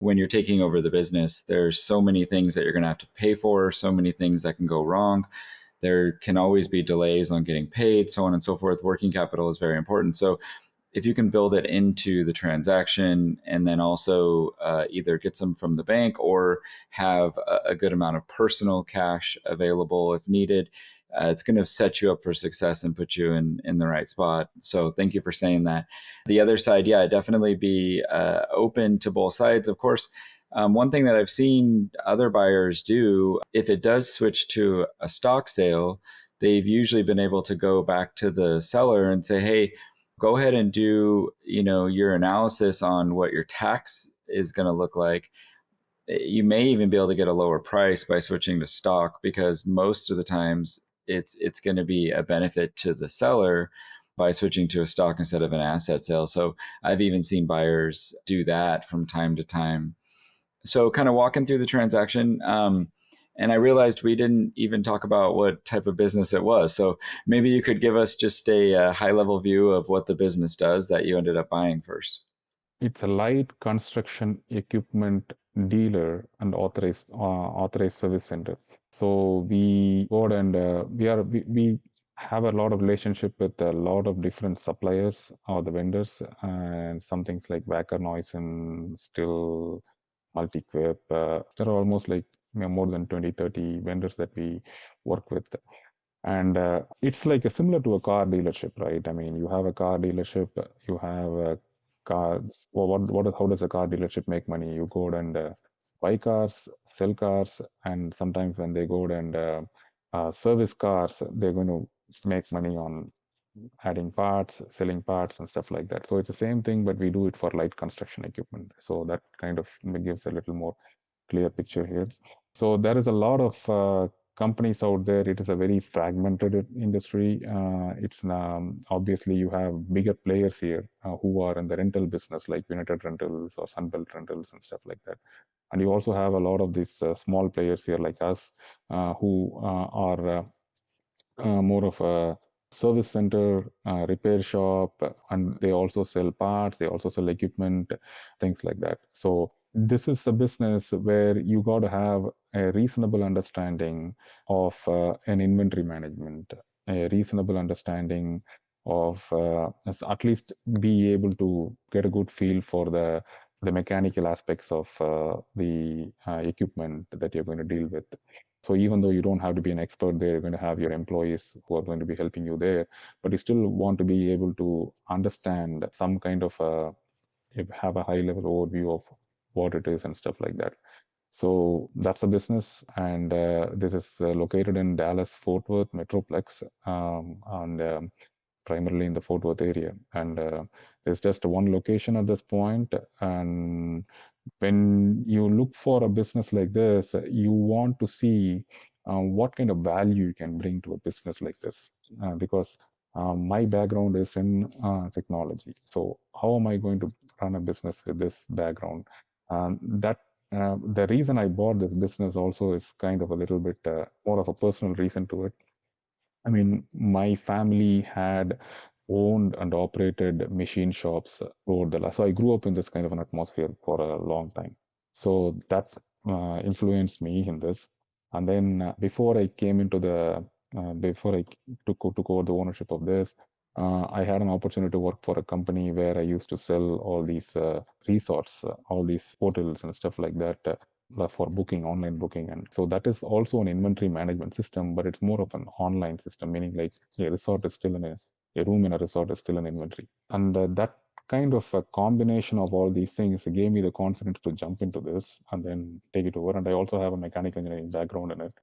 when you're taking over the business, there's so many things that you're going to have to pay for, so many things that can go wrong. There can always be delays on getting paid, so on and so forth. Working capital is very important. So if you can build it into the transaction and then also either get some from the bank or have a good amount of personal cash available if needed, it's going to set you up for success and put you in the right spot. So thank you for saying that. The other side, yeah, definitely be open to both sides. Of course, one thing that I've seen other buyers do, if it does switch to a stock sale, they've usually been able to go back to the seller and say, hey, go ahead and do, your analysis on what your tax is going to look like. You may even be able to get a lower price by switching to stock, because most of the times it's going to be a benefit to the seller by switching to a stock instead of an asset sale. So I've even seen buyers do that from time to time. So kind of walking through the transaction, and I realized we didn't even talk about what type of business it was. So maybe you could give us just a high level view of what the business does that you ended up buying first. It's a light construction equipment dealer and authorized service center. So we go out and we have a lot of relationship with a lot of different suppliers or the vendors, and some things like Wacker Noise and Still, Multiquip. There are almost like more than 20, 30 vendors that we work with. And it's like similar to a car dealership, right? I mean, you have a car dealership, you have a car. Well, how does a car dealership make money? You go out and buy cars, sell cars, and sometimes when they go out and service cars, they're going to make money on adding parts, selling parts, and stuff like that. So it's the same thing, but we do it for light construction equipment. So that kind of gives a little more clear picture here. So there is a lot of companies out there. It is a very fragmented industry. It's obviously you have bigger players here who are in the rental business, like United Rentals or Sunbelt Rentals and stuff like that. And you also have a lot of these small players here like us who are more of a service center, repair shop, and they also sell parts, they also sell equipment, things like that. So this is a business where you got to have a reasonable understanding of an inventory management, a reasonable understanding of at least be able to get a good feel for the mechanical aspects of the equipment that you're going to deal with. So even though you don't have to be an expert there, you're going to have your employees who are going to be helping you there, but you still want to be able to understand some kind of have a high level overview of what it is and stuff like that. So that's a business, and this is located in Dallas Fort Worth Metroplex, and primarily in the Fort Worth area. And there's just one location at this point. And when you look for a business like this, you want to see what kind of value you can bring to a business like this. Because my background is in technology. So how am I going to run a business with this background? That the reason I bought this business also is kind of a little bit more of a personal reason to it. I mean, my family had owned and operated machine shops over the last. So I grew up in this kind of an atmosphere for a long time. So that influenced me in this. And then before I came into before I took over the ownership of this, I had an opportunity to work for a company where I used to sell all these resorts, all these hotels and stuff like that. For booking, online booking. And so that is also an inventory management system, but it's more of an online system, meaning like a resort is still in a room in a resort is still an inventory. And that kind of a combination of all these things gave me the confidence to jump into this and then take it over. And I also have a mechanical engineering background in it.